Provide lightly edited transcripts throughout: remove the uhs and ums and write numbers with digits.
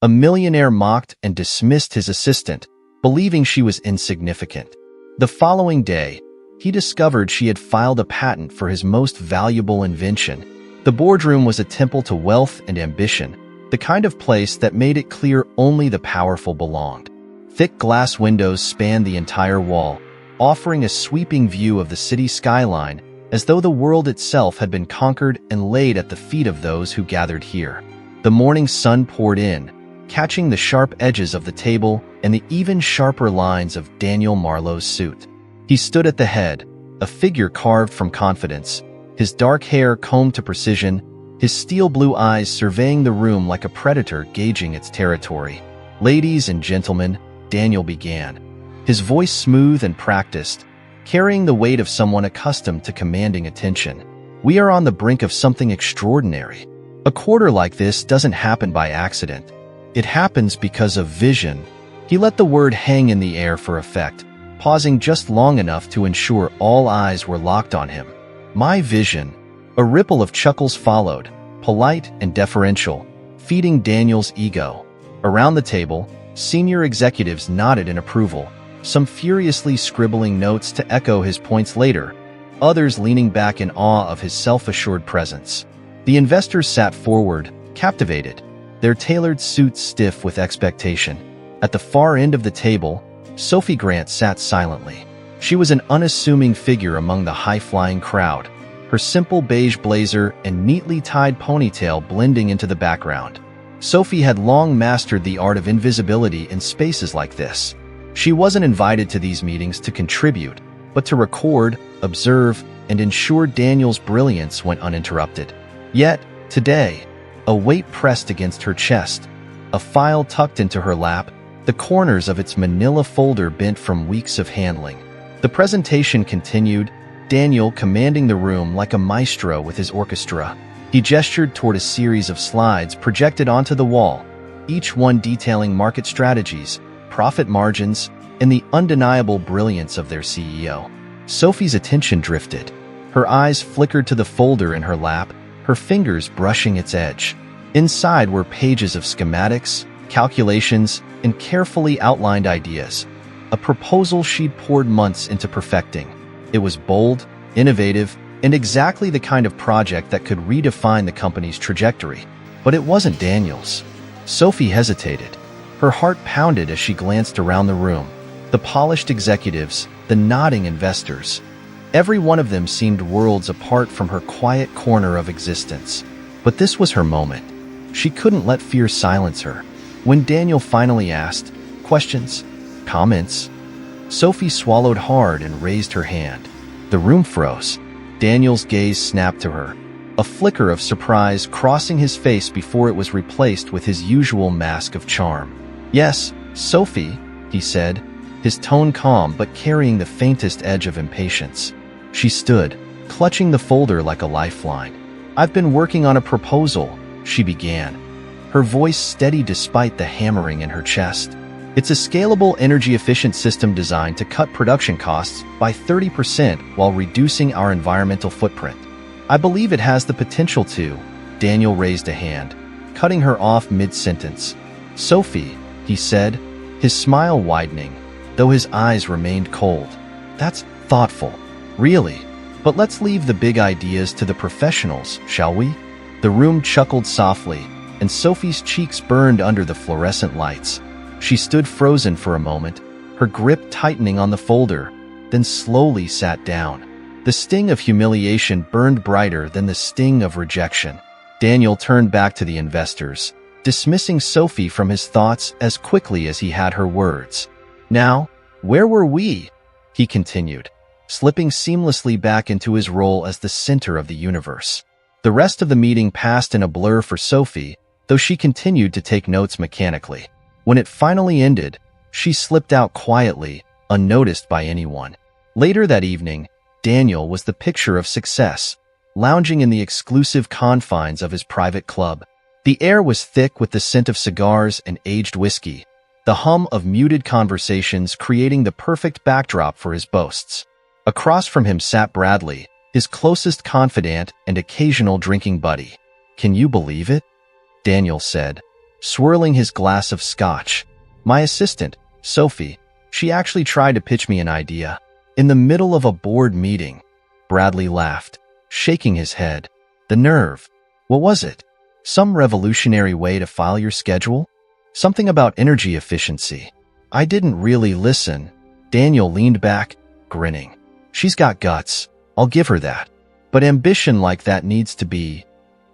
A millionaire mocked and dismissed his assistant, believing she was insignificant. The following day, he discovered she had filed a patent for his most valuable invention. The boardroom was a temple to wealth and ambition, the kind of place that made it clear only the powerful belonged. Thick glass windows spanned the entire wall, offering a sweeping view of the city skyline, as though the world itself had been conquered and laid at the feet of those who gathered here. The morning sun poured in, catching the sharp edges of the table and the even sharper lines of Daniel Marlowe's suit. He stood at the head, a figure carved from confidence, his dark hair combed to precision, his steel-blue eyes surveying the room like a predator gauging its territory. "Ladies and gentlemen," Daniel began, his voice smooth and practiced, carrying the weight of someone accustomed to commanding attention. "We are on the brink of something extraordinary. A quarter like this doesn't happen by accident. It happens because of vision." He let the word hang in the air for effect, pausing just long enough to ensure all eyes were locked on him. "My vision." A ripple of chuckles followed, polite and deferential, feeding Daniel's ego. Around the table, senior executives nodded in approval, some furiously scribbling notes to echo his points later, others leaning back in awe of his self-assured presence. The investors sat forward, captivated, their tailored suits stiff with expectation. At the far end of the table, Sophie Grant sat silently. She was an unassuming figure among the high-flying crowd, her simple beige blazer and neatly tied ponytail blending into the background. Sophie had long mastered the art of invisibility in spaces like this. She wasn't invited to these meetings to contribute, but to record, observe, and ensure Daniel's brilliance went uninterrupted. Yet, today, a weight pressed against her chest, a file tucked into her lap, the corners of its manila folder bent from weeks of handling. The presentation continued, Daniel commanding the room like a maestro with his orchestra. He gestured toward a series of slides projected onto the wall, each one detailing market strategies, profit margins, and the undeniable brilliance of their CEO. Sophie's attention drifted. Her eyes flickered to the folder in her lap, her fingers brushing its edge. Inside were pages of schematics, calculations, and carefully outlined ideas. A proposal she'd poured months into perfecting. It was bold, innovative, and exactly the kind of project that could redefine the company's trajectory. But it wasn't Daniel's. Sophie hesitated. Her heart pounded as she glanced around the room. The polished executives, the nodding investors. Every one of them seemed worlds apart from her quiet corner of existence. But this was her moment. She couldn't let fear silence her. When Daniel finally asked, "Questions? Comments?" Sophie swallowed hard and raised her hand. The room froze. Daniel's gaze snapped to her, a flicker of surprise crossing his face before it was replaced with his usual mask of charm. "Yes, Sophie," he said, his tone calm but carrying the faintest edge of impatience. She stood, clutching the folder like a lifeline. "I've been working on a proposal," she began, her voice steady despite the hammering in her chest. "It's a scalable, energy-efficient system designed to cut production costs by 30% while reducing our environmental footprint. I believe it has the potential to." Daniel raised a hand, cutting her off mid-sentence. "Sophie," he said, his smile widening, though his eyes remained cold. "That's thoughtful. Really. But let's leave the big ideas to the professionals, shall we?" The room chuckled softly, and Sophie's cheeks burned under the fluorescent lights. She stood frozen for a moment, her grip tightening on the folder, then slowly sat down. The sting of humiliation burned brighter than the sting of rejection. Daniel turned back to the investors, dismissing Sophie from his thoughts as quickly as he had her words. "Now, where were we?" he continued, slipping seamlessly back into his role as the center of the universe. The rest of the meeting passed in a blur for Sophie, though she continued to take notes mechanically. When it finally ended, she slipped out quietly, unnoticed by anyone. Later that evening, Daniel was the picture of success, lounging in the exclusive confines of his private club. The air was thick with the scent of cigars and aged whiskey, the hum of muted conversations creating the perfect backdrop for his boasts. Across from him sat Bradley, his closest confidant and occasional drinking buddy. "Can you believe it?" Daniel said, swirling his glass of scotch. My assistant, Sophie, she actually tried to pitch me an idea. In the middle of a board meeting. Bradley laughed, shaking his head. The nerve. What was it? Some revolutionary way to file your schedule? Something about energy efficiency. I didn't really listen. Daniel leaned back, grinning. She's got guts. I'll give her that. But ambition like that needs to be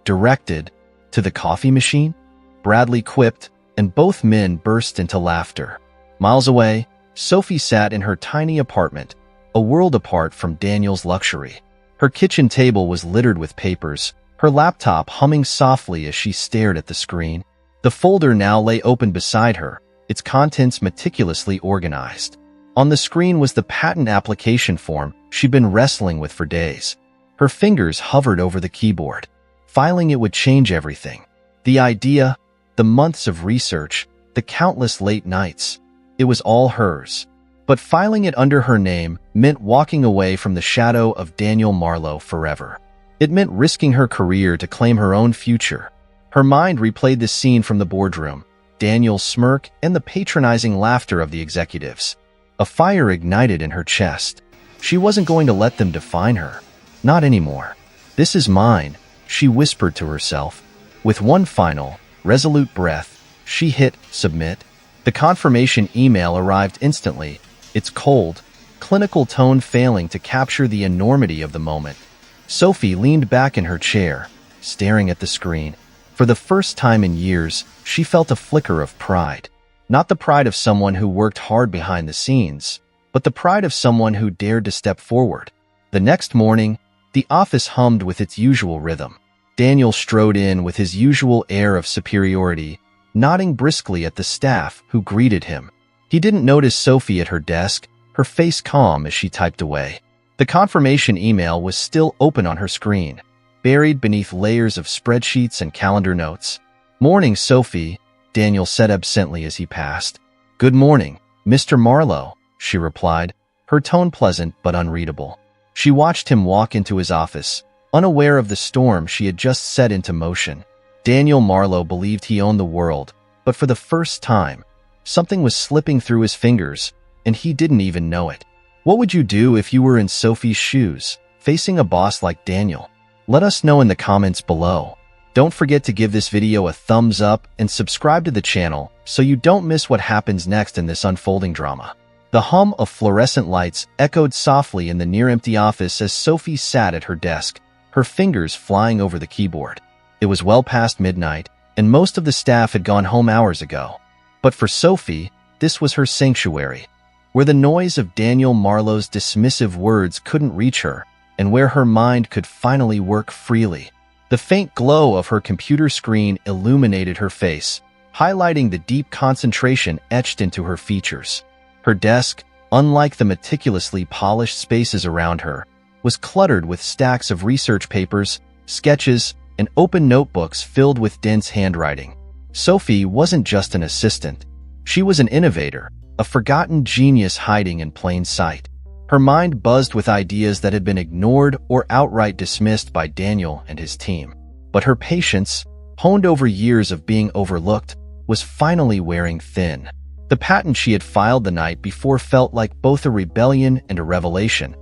directed to the coffee machine? Bradley quipped, and both men burst into laughter. Miles away, Sophie sat in her tiny apartment, a world apart from Daniel's luxury. Her kitchen table was littered with papers, her laptop humming softly as she stared at the screen. The folder now lay open beside her, its contents meticulously organized. On the screen was the patent application form she'd been wrestling with for days. Her fingers hovered over the keyboard. Filing it would change everything. The idea, the months of research, the countless late nights. It was all hers. But filing it under her name meant walking away from the shadow of Daniel Marlowe forever. It meant risking her career to claim her own future. Her mind replayed the scene from the boardroom, Daniel's smirk and the patronizing laughter of the executives. A fire ignited in her chest. She wasn't going to let them define her. Not anymore. This is mine, she whispered to herself. With one final, resolute breath, she hit submit. The confirmation email arrived instantly, its cold, clinical tone failing to capture the enormity of the moment. Sophie leaned back in her chair, staring at the screen. For the first time in years, she felt a flicker of pride. Not the pride of someone who worked hard behind the scenes, but the pride of someone who dared to step forward. The next morning, the office hummed with its usual rhythm. Daniel strode in with his usual air of superiority, nodding briskly at the staff who greeted him. He didn't notice Sophie at her desk, her face calm as she typed away. The confirmation email was still open on her screen, buried beneath layers of spreadsheets and calendar notes. "Morning, Sophie," Daniel said absently as he passed. "Good morning, Mr. Marlowe," she replied, her tone pleasant but unreadable. She watched him walk into his office, unaware of the storm she had just set into motion. Daniel Marlowe believed he owned the world, but for the first time, something was slipping through his fingers, and he didn't even know it. What would you do if you were in Sophie's shoes, facing a boss like Daniel? Let us know in the comments below. Don't forget to give this video a thumbs up and subscribe to the channel so you don't miss what happens next in this unfolding drama. The hum of fluorescent lights echoed softly in the near-empty office as Sophie sat at her desk, her fingers flying over the keyboard. It was well past midnight, and most of the staff had gone home hours ago. But for Sophie, this was her sanctuary, where the noise of Daniel Marlowe's dismissive words couldn't reach her, and where her mind could finally work freely. The faint glow of her computer screen illuminated her face, highlighting the deep concentration etched into her features. Her desk, unlike the meticulously polished spaces around her, was cluttered with stacks of research papers, sketches, and open notebooks filled with dense handwriting. Sophie wasn't just an assistant. She was an innovator, a forgotten genius hiding in plain sight. Her mind buzzed with ideas that had been ignored or outright dismissed by Daniel and his team. But her patience, honed over years of being overlooked, was finally wearing thin. The patent she had filed the night before felt like both a rebellion and a revelation,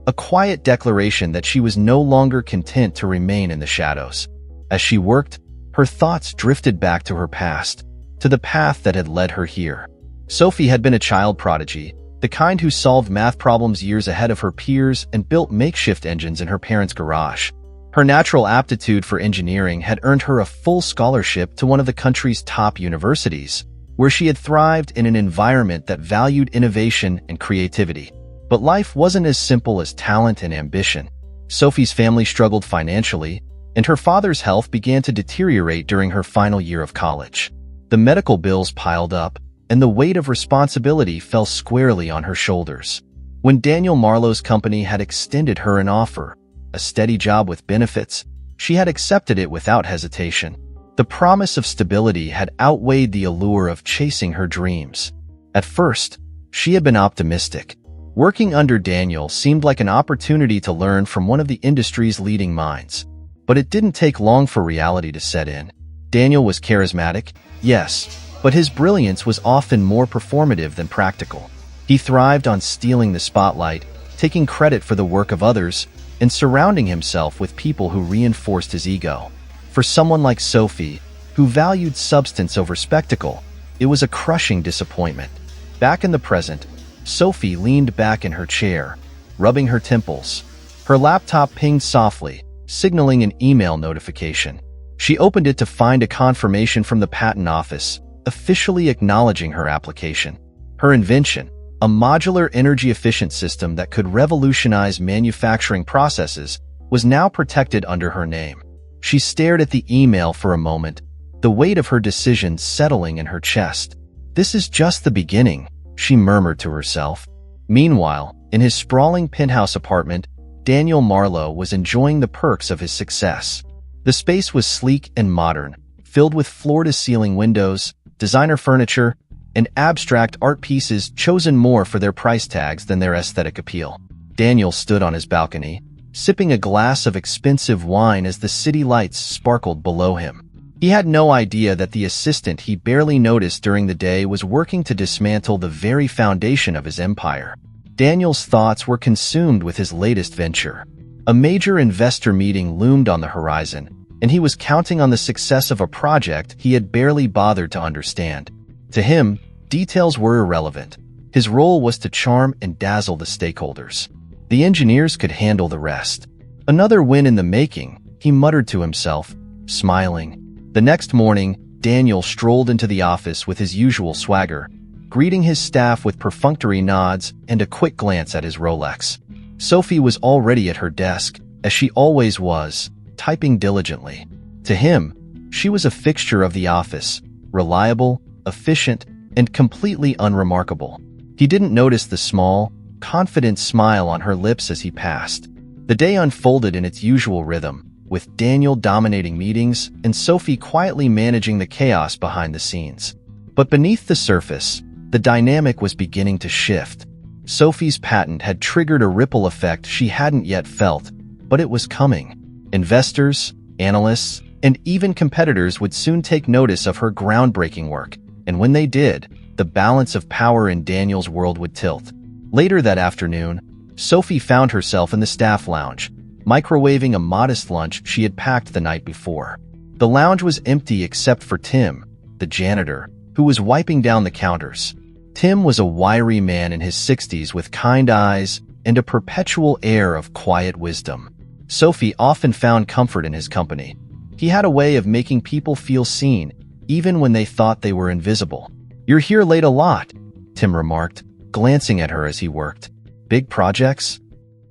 a quiet declaration that she was no longer content to remain in the shadows. As she worked, her thoughts drifted back to her past, to the path that had led her here. Sophie had been a child prodigy, the kind who solved math problems years ahead of her peers and built makeshift engines in her parents' garage. Her natural aptitude for engineering had earned her a full scholarship to one of the country's top universities, where she had thrived in an environment that valued innovation and creativity. But life wasn't as simple as talent and ambition. Sophie's family struggled financially, and her father's health began to deteriorate during her final year of college. The medical bills piled up, and the weight of responsibility fell squarely on her shoulders. When Daniel Marlowe's company had extended her an offer, a steady job with benefits, she had accepted it without hesitation. The promise of stability had outweighed the allure of chasing her dreams. At first, she had been optimistic. Working under Daniel seemed like an opportunity to learn from one of the industry's leading minds. But it didn't take long for reality to set in. Daniel was charismatic, Yes, but his brilliance was often more performative than practical. He thrived on stealing the spotlight, taking credit for the work of others, and surrounding himself with people who reinforced his ego. For someone like Sophie, who valued substance over spectacle, it was a crushing disappointment. Back in the present, Sophie leaned back in her chair, rubbing her temples. Her laptop pinged softly, signaling an email notification. She opened it to find a confirmation from the patent office, officially acknowledging her application. Her invention, a modular energy-efficient system that could revolutionize manufacturing processes, was now protected under her name. She stared at the email for a moment, the weight of her decision settling in her chest. "This is just the beginning," she murmured to herself. Meanwhile, in his sprawling penthouse apartment, Daniel Marlowe was enjoying the perks of his success. The space was sleek and modern, filled with floor-to-ceiling windows, designer furniture, and abstract art pieces chosen more for their price tags than their aesthetic appeal. Daniel stood on his balcony, sipping a glass of expensive wine as the city lights sparkled below him. He had no idea that the assistant he barely noticed during the day was working to dismantle the very foundation of his empire. Daniel's thoughts were consumed with his latest venture. A major investor meeting loomed on the horizon, and he was counting on the success of a project he had barely bothered to understand. To him, details were irrelevant. His role was to charm and dazzle the stakeholders. The engineers could handle the rest. Another win in the making, he muttered to himself, smiling. The next morning, Daniel strolled into the office with his usual swagger, greeting his staff with perfunctory nods and a quick glance at his Rolex. Sophie was already at her desk, as she always was, typing diligently. To him, she was a fixture of the office, reliable, efficient, and completely unremarkable. He didn't notice the small, confident smile on her lips as he passed. The day unfolded in its usual rhythm, with Daniel dominating meetings and Sophie quietly managing the chaos behind the scenes. But beneath the surface, the dynamic was beginning to shift. Sophie's patent had triggered a ripple effect she hadn't yet felt, but it was coming. Investors, analysts, and even competitors would soon take notice of her groundbreaking work, and when they did, the balance of power in Daniel's world would tilt. Later that afternoon, Sophie found herself in the staff lounge, microwaving a modest lunch she had packed the night before. The lounge was empty except for Tim, the janitor, who was wiping down the counters. Tim was a wiry man in his 60s with kind eyes and a perpetual air of quiet wisdom. Sophie often found comfort in his company. He had a way of making people feel seen, even when they thought they were invisible. "You're here late a lot," Tim remarked, glancing at her as he worked. "Big projects?"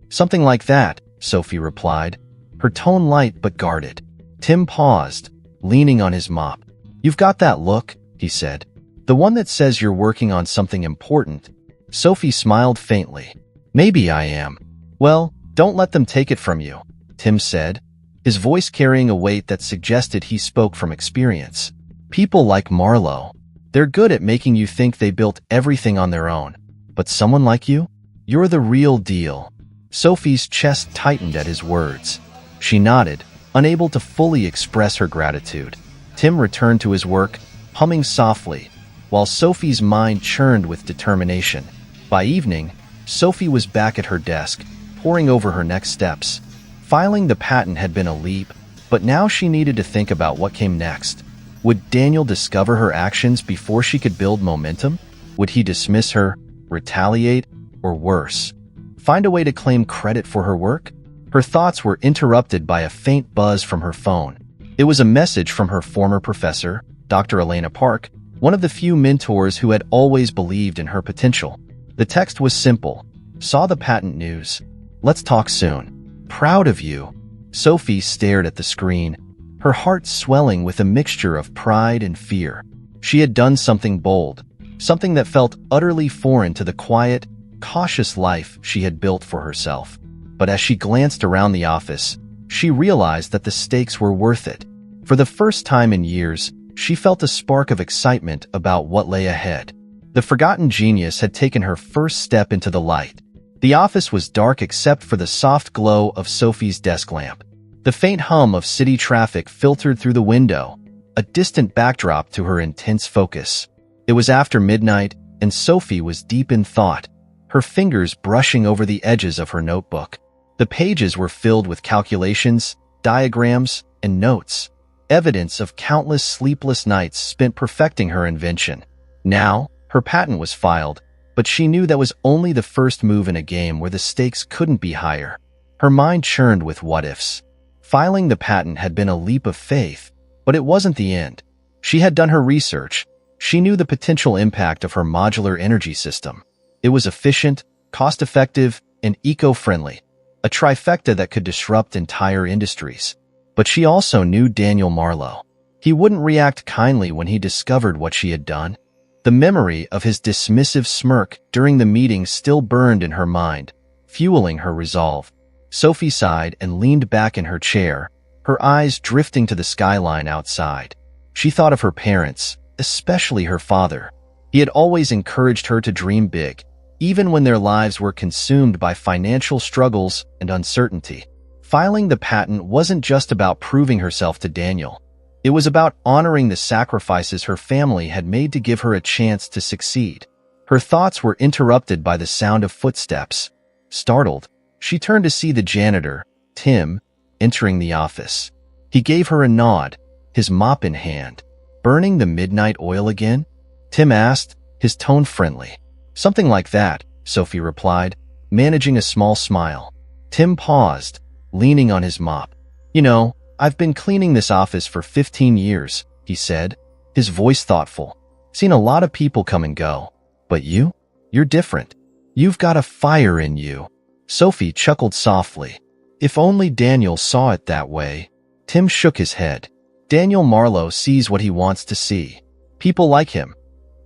"Something like that," Sophie replied, her tone light but guarded. Tim paused, leaning on his mop. "You've got that look," he said. "The one that says you're working on something important." Sophie smiled faintly. "Maybe I am." "Well, don't let them take it from you," Tim said, his voice carrying a weight that suggested he spoke from experience. "People like Marlowe, they're good at making you think they built everything on their own. But someone like you? You're the real deal." Sophie's chest tightened at his words. She nodded, unable to fully express her gratitude. Tim returned to his work, humming softly, while Sophie's mind churned with determination. By evening, Sophie was back at her desk, poring over her next steps. Filing the patent had been a leap, but now she needed to think about what came next. Would Daniel discover her actions before she could build momentum? Would he dismiss her, retaliate, or worse, find a way to claim credit for her work? Her thoughts were interrupted by a faint buzz from her phone. It was a message from her former professor, Dr. Elena Park, one of the few mentors who had always believed in her potential. The text was simple. "Saw the patent news. Let's talk soon. Proud of you." Sophie stared at the screen, her heart swelling with a mixture of pride and fear. She had done something bold, something that felt utterly foreign to the quiet, cautious life she had built for herself. But as she glanced around the office, she realized that the stakes were worth it. For the first time in years, she felt a spark of excitement about what lay ahead. The forgotten genius had taken her first step into the light. The office was dark except for the soft glow of Sophie's desk lamp. The faint hum of city traffic filtered through the window, a distant backdrop to her intense focus. It was after midnight, and Sophie was deep in thought, her fingers brushing over the edges of her notebook. The pages were filled with calculations, diagrams, and notes, evidence of countless sleepless nights spent perfecting her invention. Now, her patent was filed, but she knew that was only the first move in a game where the stakes couldn't be higher. Her mind churned with what-ifs. Filing the patent had been a leap of faith, but it wasn't the end. She had done her research. She knew the potential impact of her modular energy system. It was efficient, cost-effective, and eco-friendly, a trifecta that could disrupt entire industries. But she also knew Daniel Marlowe. He wouldn't react kindly when he discovered what she had done. The memory of his dismissive smirk during the meeting still burned in her mind, fueling her resolve. Sophie sighed and leaned back in her chair, her eyes drifting to the skyline outside. She thought of her parents, especially her father. He had always encouraged her to dream big, even when their lives were consumed by financial struggles and uncertainty. Filing the patent wasn't just about proving herself to Daniel. It was about honoring the sacrifices her family had made to give her a chance to succeed. Her thoughts were interrupted by the sound of footsteps. Startled, she turned to see the janitor, Tim, entering the office. He gave her a nod, his mop in hand. "Burning the midnight oil again?" Tim asked, his tone friendly. "Something like that," Sophie replied, managing a small smile. Tim paused, leaning on his mop. "You know, I've been cleaning this office for 15 years, he said, his voice thoughtful. "Seen a lot of people come and go. But you're different. You've got a fire in you." Sophie chuckled softly. If only Daniel saw it that way. Tim shook his head. "Daniel Marlowe sees what he wants to see. People like him.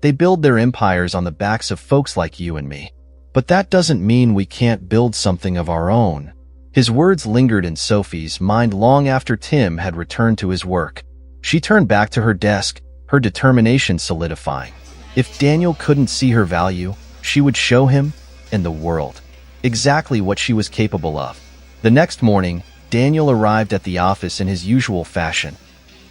They build their empires on the backs of folks like you and me. But that doesn't mean we can't build something of our own." His words lingered in Sophie's mind long after Tim had returned to his work. She turned back to her desk, her determination solidifying. If Daniel couldn't see her value, she would show him, and the world, exactly what she was capable of. The next morning, Daniel arrived at the office in his usual fashion.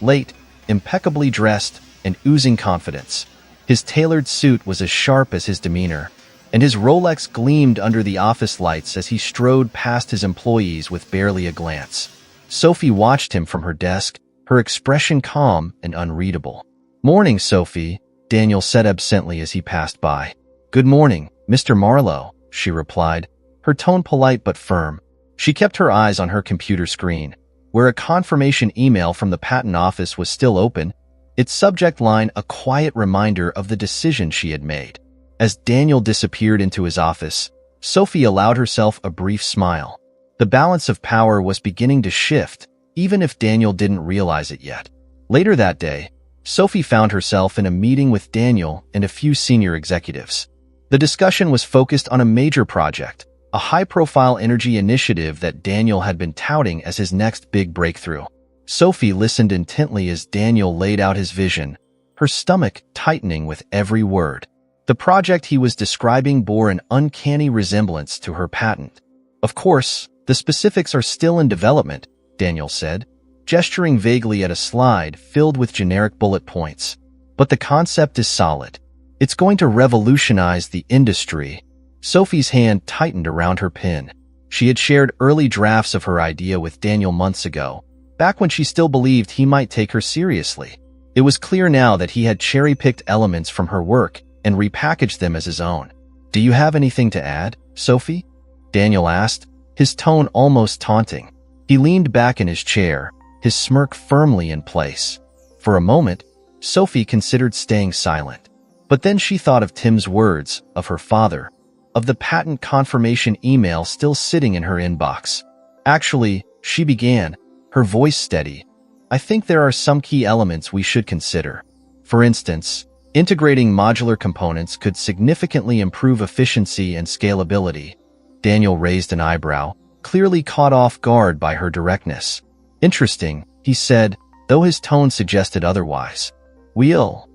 Late, impeccably dressed, and oozing confidence. His tailored suit was as sharp as his demeanor, and his Rolex gleamed under the office lights as he strode past his employees with barely a glance. Sophie watched him from her desk, her expression calm and unreadable. "Morning, Sophie," Daniel said absently as he passed by. "Good morning, Mr. Marlowe," she replied, her tone polite but firm. She kept her eyes on her computer screen, where a confirmation email from the patent office was still open, its subject line a quiet reminder of the decision she had made. As Daniel disappeared into his office, Sophie allowed herself a brief smile. The balance of power was beginning to shift, even if Daniel didn't realize it yet. Later that day, Sophie found herself in a meeting with Daniel and a few senior executives. The discussion was focused on a major project, a high-profile energy initiative that Daniel had been touting as his next big breakthrough. Sophie listened intently as Daniel laid out his vision, her stomach tightening with every word. The project he was describing bore an uncanny resemblance to her patent. "Of course, the specifics are still in development," Daniel said, gesturing vaguely at a slide filled with generic bullet points. "But the concept is solid. It's going to revolutionize the industry." Sophie's hand tightened around her pen. She had shared early drafts of her idea with Daniel months ago, back when she still believed he might take her seriously. It was clear now that he had cherry-picked elements from her work and repackaged them as his own. "Do you have anything to add, Sophie?" Daniel asked, his tone almost taunting. He leaned back in his chair, his smirk firmly in place. For a moment, Sophie considered staying silent. But then she thought of Tim's words, of her father, of the patent confirmation email still sitting in her inbox. "Actually," she began, her voice steady, "I think there are some key elements we should consider. For instance, integrating modular components could significantly improve efficiency and scalability." Daniel raised an eyebrow, clearly caught off guard by her directness. "Interesting," he said, though his tone suggested otherwise. "We'll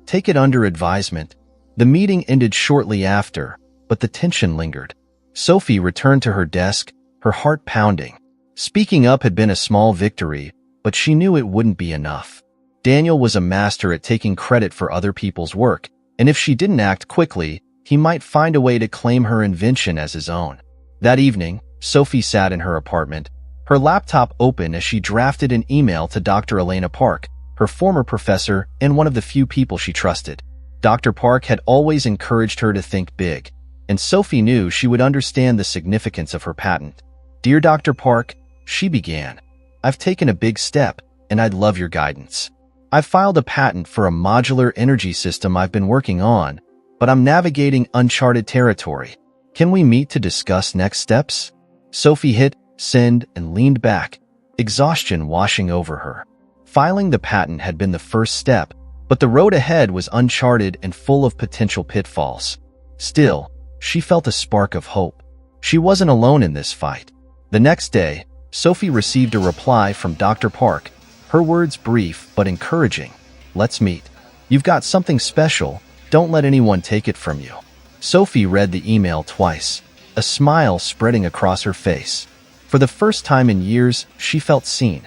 take it under advisement." The meeting ended shortly after, but the tension lingered. Sophie returned to her desk, her heart pounding. Speaking up had been a small victory, but she knew it wouldn't be enough. Daniel was a master at taking credit for other people's work, and if she didn't act quickly, he might find a way to claim her invention as his own. That evening, Sophie sat in her apartment, her laptop open as she drafted an email to Dr. Elena Park, her former professor and one of the few people she trusted. Dr. Park had always encouraged her to think big, and Sophie knew she would understand the significance of her patent. "Dear Dr. Park," she began, "I've taken a big step, and I'd love your guidance. I've filed a patent for a modular energy system I've been working on, but I'm navigating uncharted territory. Can we meet to discuss next steps?" Sophie hit send and leaned back, exhaustion washing over her. Filing the patent had been the first step, but the road ahead was uncharted and full of potential pitfalls. Still, she felt a spark of hope. She wasn't alone in this fight. The next day, Sophie received a reply from Dr. Park, her words brief but encouraging. "Let's meet. You've got something special. Don't let anyone take it from you." Sophie read the email twice, a smile spreading across her face. For the first time in years, she felt seen,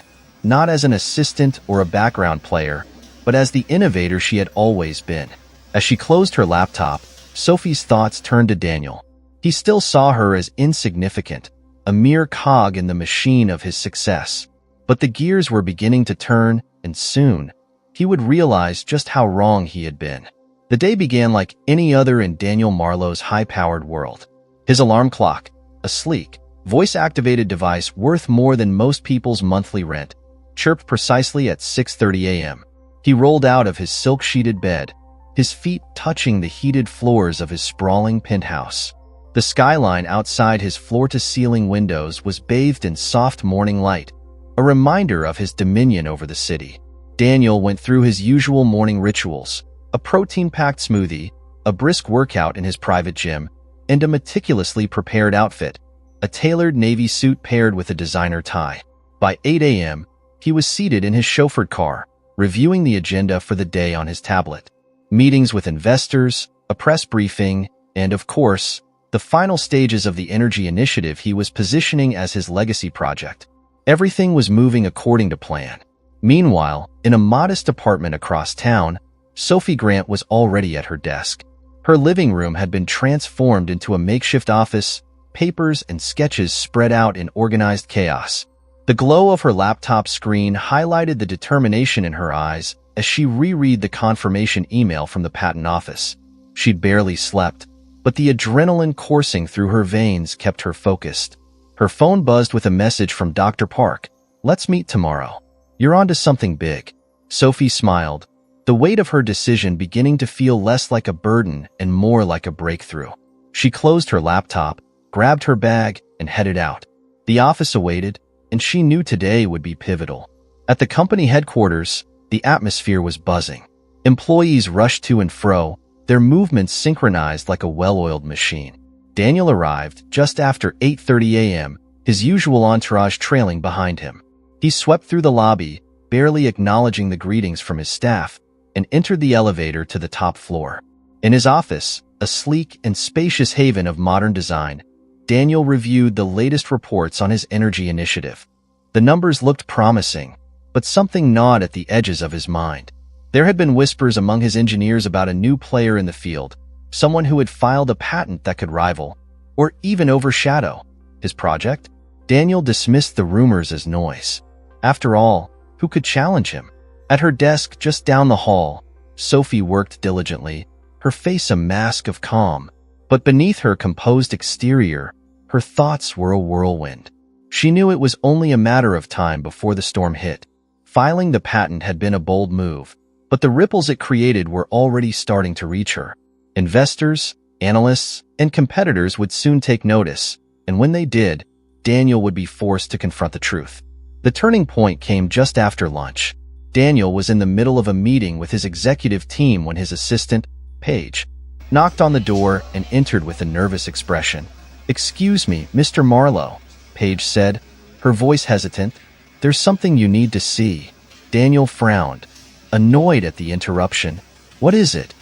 not as an assistant or a background player, but as the innovator she had always been. As she closed her laptop, Sophie's thoughts turned to Daniel. He still saw her as insignificant, a mere cog in the machine of his success. But the gears were beginning to turn, and soon, he would realize just how wrong he had been. The day began like any other in Daniel Marlowe's high-powered world. His alarm clock, a sleek, voice-activated device worth more than most people's monthly rent, chirped precisely at 6:30 a.m. He rolled out of his silk-sheeted bed, his feet touching the heated floors of his sprawling penthouse. The skyline outside his floor-to-ceiling windows was bathed in soft morning light, a reminder of his dominion over the city. Daniel went through his usual morning rituals, a protein-packed smoothie, a brisk workout in his private gym, and a meticulously prepared outfit, a tailored navy suit paired with a designer tie. By 8 a.m., he was seated in his chauffeured car, reviewing the agenda for the day on his tablet. Meetings with investors, a press briefing, and of course, the final stages of the energy initiative he was positioning as his legacy project. Everything was moving according to plan. Meanwhile, in a modest apartment across town, Sophie Grant was already at her desk. Her living room had been transformed into a makeshift office, papers and sketches spread out in organized chaos. The glow of her laptop screen highlighted the determination in her eyes as she reread the confirmation email from the patent office. She'd barely slept, but the adrenaline coursing through her veins kept her focused. Her phone buzzed with a message from Dr. Park. "Let's meet tomorrow. You're onto something big." Sophie smiled, the weight of her decision beginning to feel less like a burden and more like a breakthrough. She closed her laptop, grabbed her bag, and headed out. The office awaited, and she knew today would be pivotal. At the company headquarters, the atmosphere was buzzing. Employees rushed to and fro, their movements synchronized like a well-oiled machine. Daniel arrived just after 8:30 a.m., his usual entourage trailing behind him. He swept through the lobby, barely acknowledging the greetings from his staff, and entered the elevator to the top floor. In his office, a sleek and spacious haven of modern design, Daniel reviewed the latest reports on his energy initiative. The numbers looked promising, but something gnawed at the edges of his mind. There had been whispers among his engineers about a new player in the field, someone who had filed a patent that could rival, or even overshadow, his project. Daniel dismissed the rumors as noise. After all, who could challenge him? At her desk just down the hall, Sophie worked diligently, her face a mask of calm, but beneath her composed exterior, her thoughts were a whirlwind. She knew it was only a matter of time before the storm hit. Filing the patent had been a bold move, but the ripples it created were already starting to reach her. Investors, analysts, and competitors would soon take notice, and when they did, Daniel would be forced to confront the truth. The turning point came just after lunch. Daniel was in the middle of a meeting with his executive team when his assistant, Paige, knocked on the door and entered with a nervous expression. "Excuse me, Mr. Marlowe," Paige said, her voice hesitant. "There's something you need to see." Daniel frowned, annoyed at the interruption. "What is it?"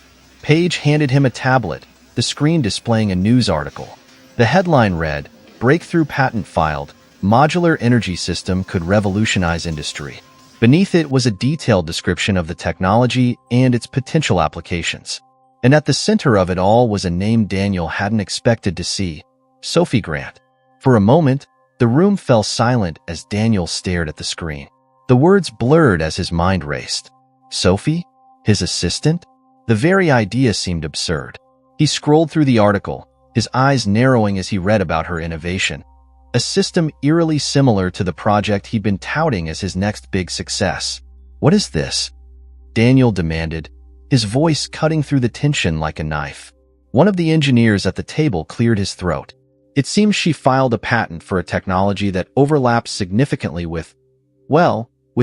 Paige handed him a tablet, the screen displaying a news article. The headline read, "Breakthrough patent filed. Modular energy system could revolutionize industry." Beneath it was a detailed description of the technology and its potential applications. And at the center of it all was a name Daniel hadn't expected to see: Sophie Grant. For a moment, the room fell silent as Daniel stared at the screen. The words blurred as his mind raced. Sophie? His assistant? The very idea seemed absurd. He scrolled through the article, his eyes narrowing as he read about her innovation, a system eerily similar to the project he'd been touting as his next big success. "What is this?" Daniel demanded, his voice cutting through the tension like a knife. One of the engineers at the table cleared his throat. "It seems she filed a patent for a technology that overlaps significantly with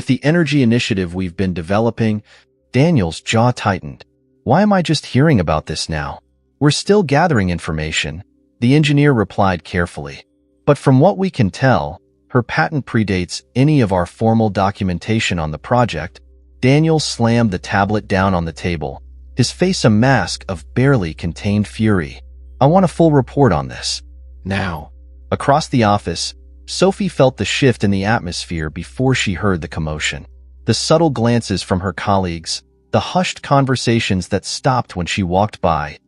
the energy initiative we've been developing." Daniel's jaw tightened. "Why am I just hearing about this now?" "We're still gathering information," the engineer replied carefully. "But from what we can tell, her patent predates any of our formal documentation on the project." Daniel slammed the tablet down on the table, his face a mask of barely contained fury. "I want a full report on this. Now." Across the office, Sophie felt the shift in the atmosphere before she heard the commotion. The subtle glances from her colleagues, the hushed conversations that stopped when she walked by.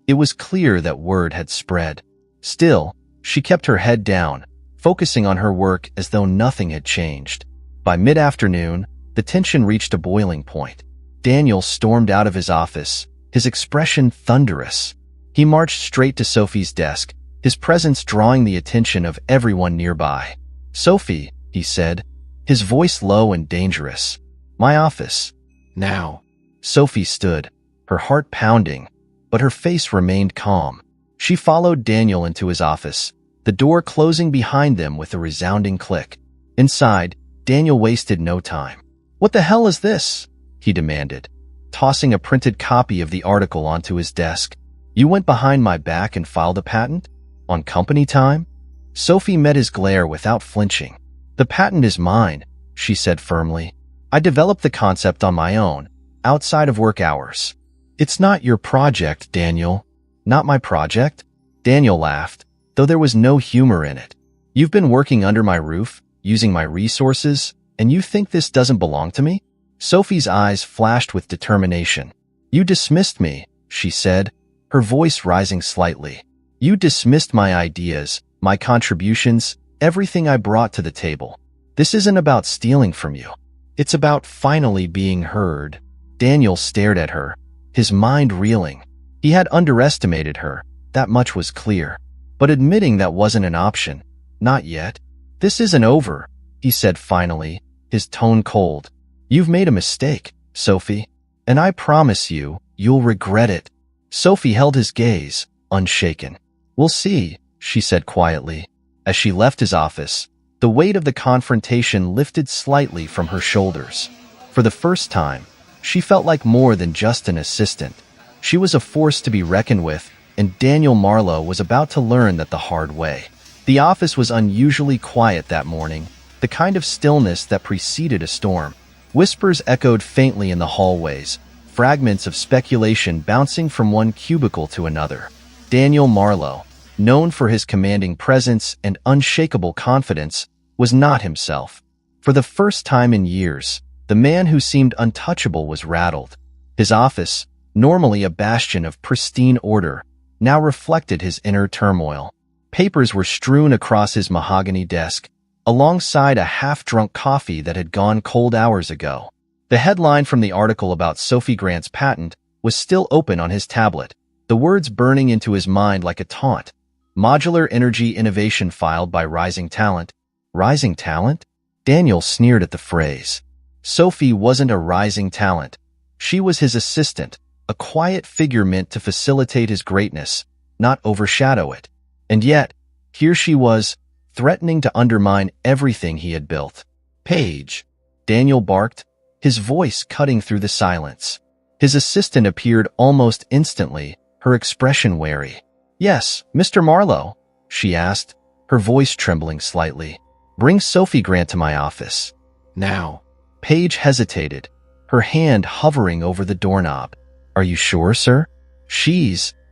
It was clear that word had spread. Still, she kept her head down, focusing on her work as though nothing had changed. By mid-afternoon, the tension reached a boiling point. Daniel stormed out of his office, his expression thunderous. He marched straight to Sophie's desk, his presence drawing the attention of everyone nearby. "Sophie," he said, his voice low and dangerous. "My office. Now." Sophie stood, her heart pounding, but her face remained calm. She followed Daniel into his office, the door closing behind them with a resounding click. Inside, Daniel wasted no time. "What the hell is this?" he demanded, tossing a printed copy of the article onto his desk. "You went behind my back and filed a patent? On company time?" Sophie met his glare without flinching. "The patent is mine," she said firmly. "I developed the concept on my own, outside of work hours." "It's not your project, Daniel." "Not my project?" Daniel laughed, though there was no humor in it. "You've been working under my roof, using my resources, and you think this doesn't belong to me?" Sophie's eyes flashed with determination. "You dismissed me," she said, her voice rising slightly. "You dismissed my ideas, my contributions, everything I brought to the table. This isn't about stealing from you. It's about finally being heard." Daniel stared at her, his mind reeling. He had underestimated her, that much was clear. But admitting that wasn't an option. "Not yet. This isn't over," he said finally, his tone cold. "You've made a mistake, Sophie, and I promise you, you'll regret it." Sophie held his gaze, unshaken. "We'll see," she said quietly. As she left his office, the weight of the confrontation lifted slightly from her shoulders. For the first time, she felt like more than just an assistant. She was a force to be reckoned with, and Daniel Marlowe was about to learn that the hard way. The office was unusually quiet that morning, the kind of stillness that preceded a storm. Whispers echoed faintly in the hallways, fragments of speculation bouncing from one cubicle to another. Daniel Marlowe, known for his commanding presence and unshakable confidence, was not himself. For the first time in years, the man who seemed untouchable was rattled. His office, normally a bastion of pristine order, now reflected his inner turmoil. Papers were strewn across his mahogany desk, alongside a half-drunk coffee that had gone cold hours ago. The headline from the article about Sophie Grant's patent was still open on his tablet, the words burning into his mind like a taunt. Modular energy innovation filed by Rising Talent. Rising Talent? Daniel sneered at the phrase. Sophie wasn't a rising talent. She was his assistant, a quiet figure meant to facilitate his greatness, not overshadow it. And yet, here she was, threatening to undermine everything he had built. "Paige," Daniel barked, his voice cutting through the silence. His assistant appeared almost instantly, her expression wary. "Yes, Mr. Marlowe," she asked, her voice trembling slightly. "Bring Sophie Grant to my office. Now." Paige hesitated, her hand hovering over the doorknob. "Are you sure, sir?"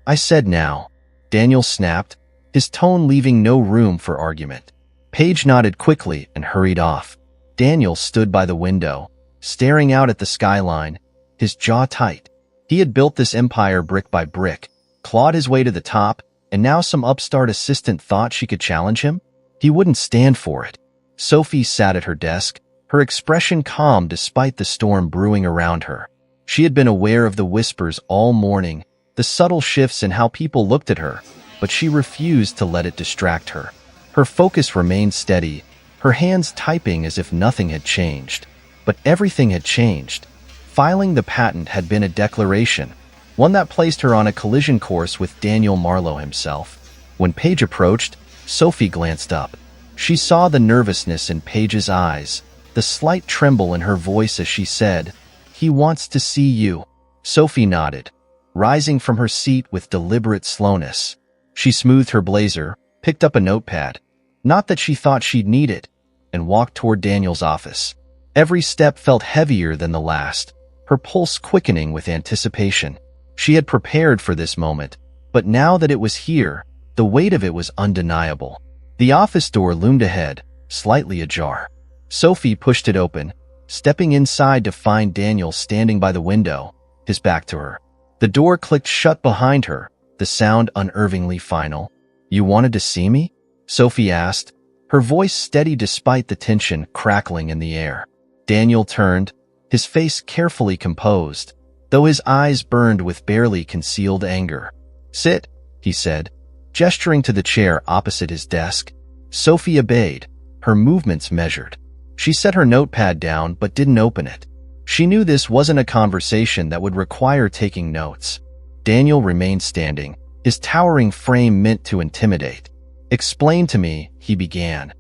I said now," Daniel snapped, his tone leaving no room for argument. Paige nodded quickly and hurried off. Daniel stood by the window, staring out at the skyline, his jaw tight. He had built this empire brick by brick, clawed his way to the top, and now some upstart assistant thought she could challenge him? He wouldn't stand for it. Sophie sat at her desk, her expression calm despite the storm brewing around her. She had been aware of the whispers all morning, the subtle shifts in how people looked at her, but she refused to let it distract her. Her focus remained steady, her hands typing as if nothing had changed. But everything had changed. Filing the patent had been a declaration, one that placed her on a collision course with Daniel Marlowe himself. When Paige approached, Sophie glanced up. She saw the nervousness in Paige's eyes, the slight tremble in her voice as she said, "He wants to see you." Sophie nodded, rising from her seat with deliberate slowness. She smoothed her blazer, picked up a notepad, not that she thought she'd need it, and walked toward Daniel's office. Every step felt heavier than the last, her pulse quickening with anticipation. She had prepared for this moment, but now that it was here, the weight of it was undeniable. The office door loomed ahead, slightly ajar. Sophie pushed it open, stepping inside to find Daniel standing by the window, his back to her. The door clicked shut behind her, the sound unnervingly final. "You wanted to see me?" Sophie asked, her voice steady despite the tension crackling in the air. Daniel turned, his face carefully composed, though his eyes burned with barely concealed anger. "Sit," he said, gesturing to the chair opposite his desk. Sophie obeyed, her movements measured. She set her notepad down but didn't open it. She knew this wasn't a conversation that would require taking notes. Daniel remained standing, his towering frame meant to intimidate. "Explain to me," he began,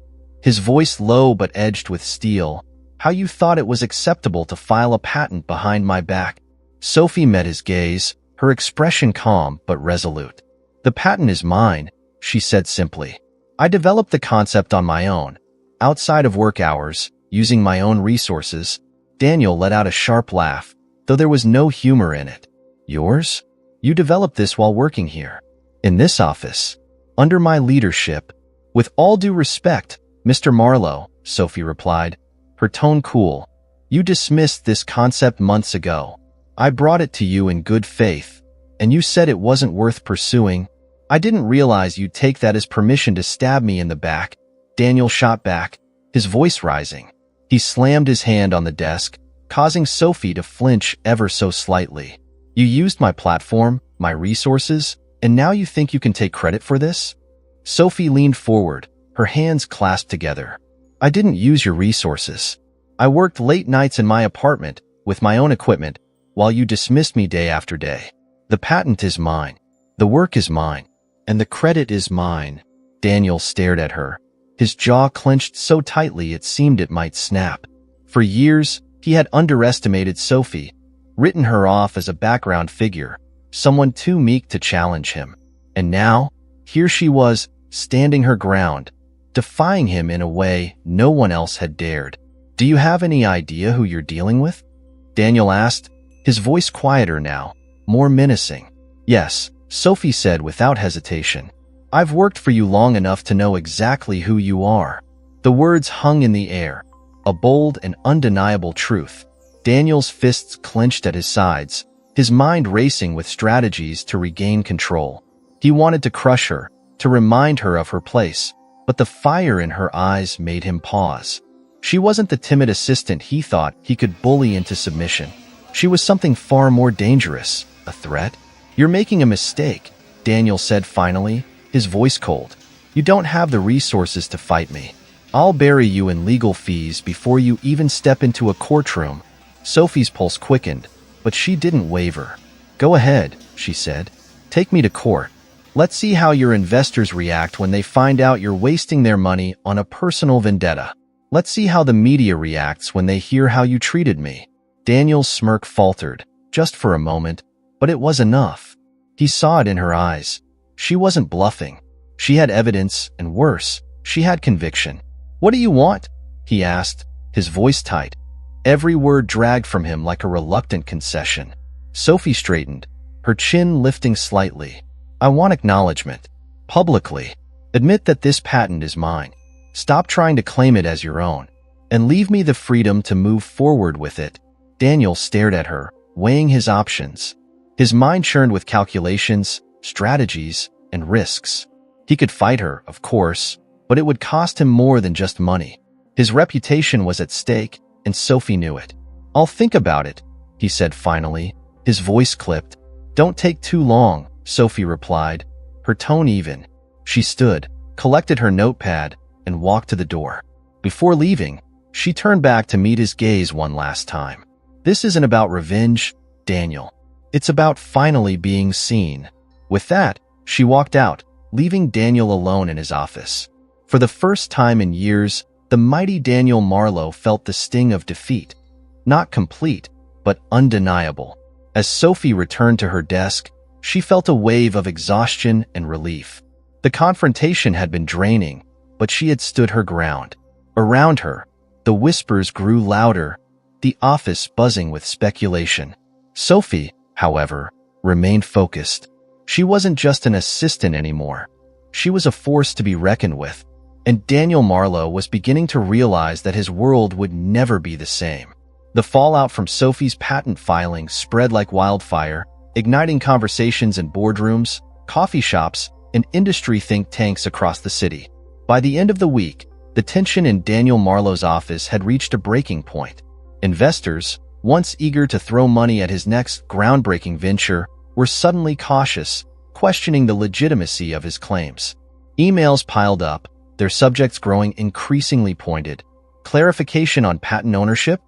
his voice low but edged with steel, "how you thought it was acceptable to file a patent behind my back." Sophie met his gaze, her expression calm but resolute. "The patent is mine," she said simply. "I developed the concept on my own, outside of work hours, using my own resources." Daniel let out a sharp laugh, though there was no humor in it. "Yours? You developed this while working here? In this office? Under my leadership?" "With all due respect, Mr. Marlowe," Sophie replied, her tone cool. "You dismissed this concept months ago. I brought it to you in good faith, and you said it wasn't worth pursuing. I didn't realize you'd take that as permission to stab me in the back." Daniel shot back, his voice rising. He slammed his hand on the desk, causing Sophie to flinch ever so slightly. "You used my platform, my resources, and now you think you can take credit for this?" Sophie leaned forward, her hands clasped together. "I didn't use your resources. I worked late nights in my apartment, with my own equipment, while you dismissed me day after day. The patent is mine. The work is mine. And the credit is mine." Daniel stared at her, his jaw clenched so tightly it seemed it might snap. For years, he had underestimated Sophie, written her off as a background figure, someone too meek to challenge him. And now, here she was, standing her ground, defying him in a way no one else had dared. "Do you have any idea who you're dealing with?" Daniel asked, his voice quieter now, more menacing. "Yes," Sophie said without hesitation. "I've worked for you long enough to know exactly who you are." The words hung in the air, a bold and undeniable truth. Daniel's fists clenched at his sides, his mind racing with strategies to regain control. He wanted to crush her, to remind her of her place, but the fire in her eyes made him pause. She wasn't the timid assistant he thought he could bully into submission. She was something far more dangerous, a threat. "You're making a mistake," Daniel said finally, his voice cold. "You don't have the resources to fight me. I'll bury you in legal fees before you even step into a courtroom." Sophie's pulse quickened, but she didn't waver. "Go ahead," she said. "Take me to court. Let's see how your investors react when they find out you're wasting their money on a personal vendetta. Let's see how the media reacts when they hear how you treated me." Daniel's smirk faltered, just for a moment, but it was enough. He saw it in her eyes. She wasn't bluffing. She had evidence, and worse, she had conviction. "What do you want?" he asked, his voice tight. Every word dragged from him like a reluctant concession. Sophie straightened, her chin lifting slightly. "I want acknowledgement. Publicly. Admit that this patent is mine. Stop trying to claim it as your own." and leave me the freedom to move forward with it." Daniel stared at her, weighing his options. His mind churned with calculations, strategies, and risks. He could fight her, of course, but it would cost him more than just money. His reputation was at stake, and Sophie knew it. "I'll think about it," he said finally. His voice clipped. "Don't take too long," Sophie replied, her tone even. She stood, collected her notepad, and walked to the door. Before leaving, she turned back to meet his gaze one last time. "This isn't about revenge, Daniel. It's about finally being seen." With that, she walked out, leaving Daniel alone in his office. For the first time in years, the mighty Daniel Marlowe felt the sting of defeat. Not complete, but undeniable. As Sophie returned to her desk, she felt a wave of exhaustion and relief. The confrontation had been draining, but she had stood her ground. Around her, the whispers grew louder, the office buzzing with speculation. Sophie, however, remained focused. She wasn't just an assistant anymore. She was a force to be reckoned with, and Daniel Marlowe was beginning to realize that his world would never be the same. The fallout from Sophie's patent filing spread like wildfire, igniting conversations in boardrooms, coffee shops, and industry think tanks across the city. By the end of the week, the tension in Daniel Marlowe's office had reached a breaking point. Investors, once eager to throw money at his next groundbreaking venture, were suddenly cautious, questioning the legitimacy of his claims. Emails piled up, their subjects growing increasingly pointed. Clarification on patent ownership?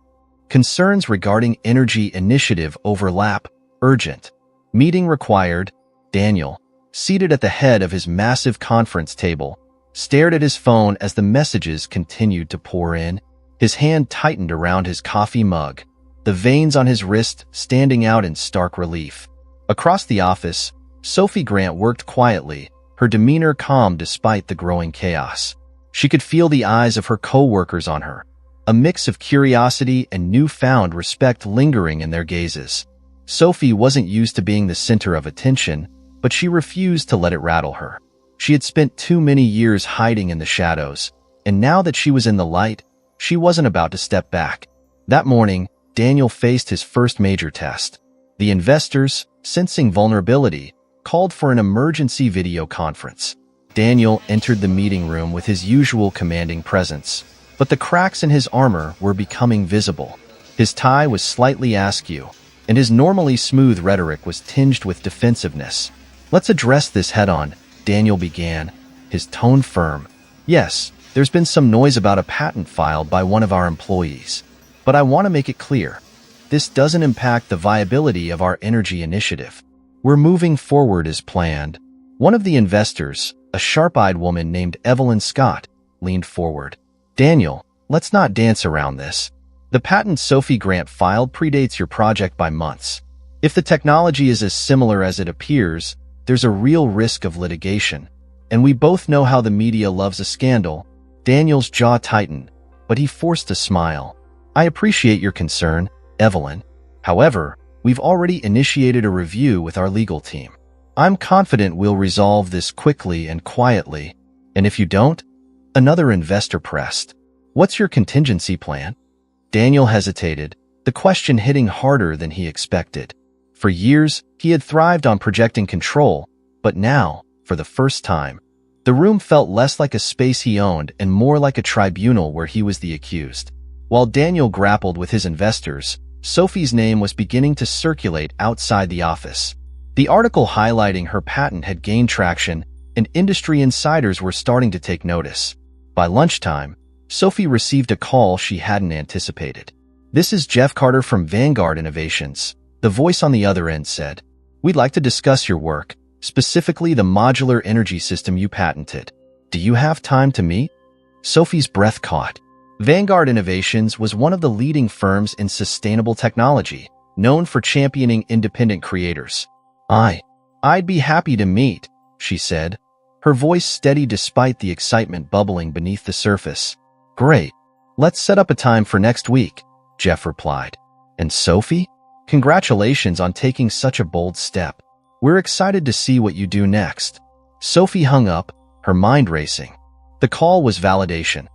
Concerns regarding energy initiative overlap, urgent. Meeting required. Daniel, seated at the head of his massive conference table, stared at his phone as the messages continued to pour in. His hand tightened around his coffee mug, the veins on his wrist standing out in stark relief. Across the office, Sophie Grant worked quietly, her demeanor calm despite the growing chaos. She could feel the eyes of her co-workers on her, a mix of curiosity and newfound respect lingering in their gazes. Sophie wasn't used to being the center of attention, but she refused to let it rattle her. She had spent too many years hiding in the shadows, and now that she was in the light, she wasn't about to step back. That morning, Daniel faced his first major test. The investors, sensing vulnerability, called for an emergency video conference. Daniel entered the meeting room with his usual commanding presence, but the cracks in his armor were becoming visible. His tie was slightly askew, and his normally smooth rhetoric was tinged with defensiveness. "Let's address this head-on," Daniel began, his tone firm. "Yes, there's been some noise about a patent filed by one of our employees, but I want to make it clear. This doesn't impact the viability of our energy initiative. We're moving forward as planned." One of the investors, a sharp-eyed woman named Evelyn Scott, leaned forward. "Daniel, let's not dance around this. The patent Sophie Grant filed predates your project by months. If the technology is as similar as it appears, there's a real risk of litigation, and we both know how the media loves a scandal." Daniel's jaw tightened, but he forced a smile. "I appreciate your concern, Evelyn. However, we've already initiated a review with our legal team. I'm confident we'll resolve this quickly and quietly. And if you don't?" Another investor pressed. "What's your contingency plan?" Daniel hesitated, the question hitting harder than he expected. For years, he had thrived on projecting control, but now, for the first time, the room felt less like a space he owned and more like a tribunal where he was the accused. While Daniel grappled with his investors, Sophie's name was beginning to circulate outside the office. The article highlighting her patent had gained traction, and industry insiders were starting to take notice. By lunchtime, Sophie received a call she hadn't anticipated. "This is Jeff Carter from Vanguard Innovations," the voice on the other end said. "We'd like to discuss your work, specifically the modular energy system you patented. Do you have time to meet?" Sophie's breath caught. Vanguard Innovations was one of the leading firms in sustainable technology, known for championing independent creators. I'd be happy to meet," she said, her voice steady despite the excitement bubbling beneath the surface. "Great. Let's set up a time for next week," Jeff replied. "And Sophie? Congratulations on taking such a bold step. We're excited to see what you do next." Sophie hung up, her mind racing. The call was validation.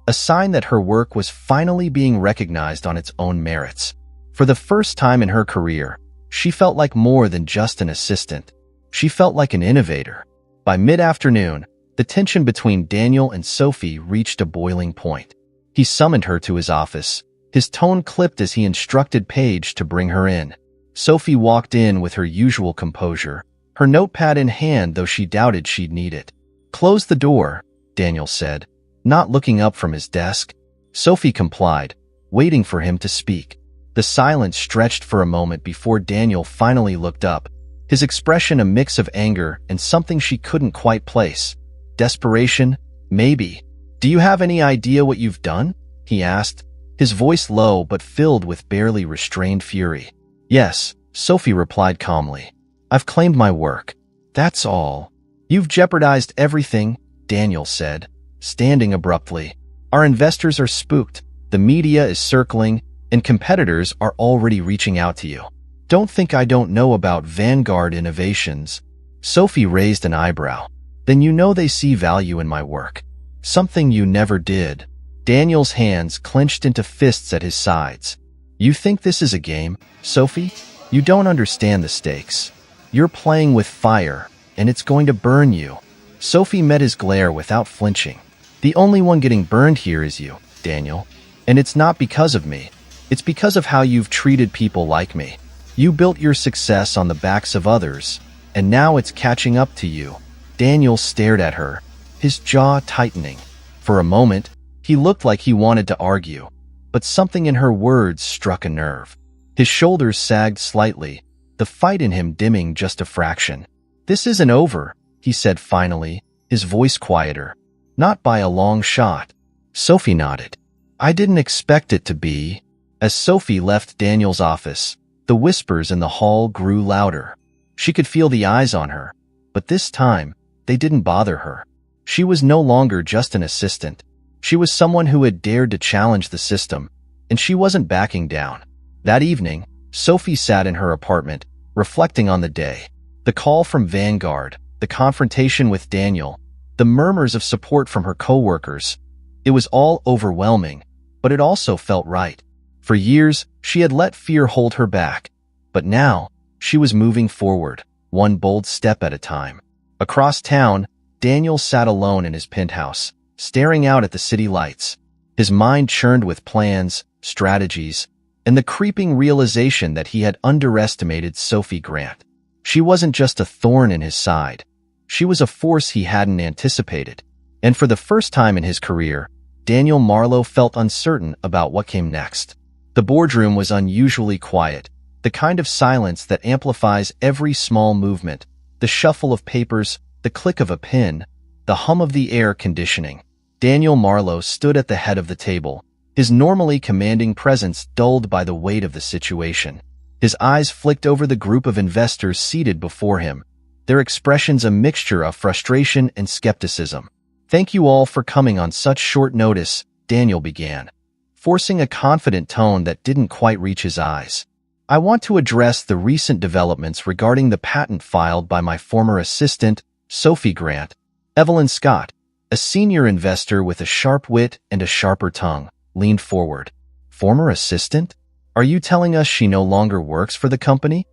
a sign that her work was finally being recognized on its own merits. For the first time in her career, she felt like more than just an assistant. She felt like an innovator. By mid-afternoon, the tension between Daniel and Sophie reached a boiling point. He summoned her to his office. His tone clipped as he instructed Paige to bring her in. Sophie walked in with her usual composure, her notepad in hand, though she doubted she'd need it. "Close the door," Daniel said, not looking up from his desk. Sophie complied, waiting for him to speak. The silence stretched for a moment before Daniel finally looked up, his expression a mix of anger and something she couldn't quite place. Desperation? Maybe. "Do you have any idea what you've done?" he asked, his voice low but filled with barely restrained fury. "Yes," Sophie replied calmly. "I've claimed my work. That's all." "You've jeopardized everything," Daniel said, standing abruptly. "Our investors are spooked, the media is circling, and competitors are already reaching out to you. Don't think I don't know about Vanguard Innovations." Sophie raised an eyebrow. "Then you know they see value in my work. Something you never did." Daniel's hands clenched into fists at his sides. "You think this is a game, Sophie? You don't understand the stakes. You're playing with fire, and it's going to burn you." Sophie met his glare without flinching. "The only one getting burned here is you, Daniel. And it's not because of me. It's because of how you've treated people like me. You built your success on the backs of others, and now it's catching up to you." Daniel stared at her, his jaw tightening. For a moment, he looked like he wanted to argue, but something in her words struck a nerve. His shoulders sagged slightly, the fight in him dimming just a fraction. "This isn't over," he said finally, his voice quieter. "Not by a long shot." Sophie nodded. "I didn't expect it to be." As Sophie left Daniel's office, the whispers in the hall grew louder. She could feel the eyes on her, but this time, they didn't bother her. She was no longer just an assistant. She was someone who had dared to challenge the system, and she wasn't backing down. That evening, Sophie sat in her apartment, reflecting on the day. The call from Vanguard, the confrontation with Daniel, the murmurs of support from her coworkers. It was all overwhelming, but it also felt right. For years, she had let fear hold her back, but now, she was moving forward, one bold step at a time. Across town, Daniel sat alone in his penthouse, staring out at the city lights. His mind churned with plans, strategies, and the creeping realization that he had underestimated Sophie Grant. She wasn't just a thorn in his side. She was a force he hadn't anticipated. And for the first time in his career, Daniel Marlowe felt uncertain about what came next. The boardroom was unusually quiet, the kind of silence that amplifies every small movement, the shuffle of papers, the click of a pen, the hum of the air conditioning. Daniel Marlowe stood at the head of the table, his normally commanding presence dulled by the weight of the situation. His eyes flicked over the group of investors seated before him, their expressions a mixture of frustration and skepticism. "Thank you all for coming on such short notice," Daniel began, forcing a confident tone that didn't quite reach his eyes. "I want to address the recent developments regarding the patent filed by my former assistant, Sophie Grant." Evelyn Scott, a senior investor with a sharp wit and a sharper tongue, leaned forward. "Former assistant? Are you telling us she no longer works for the company?"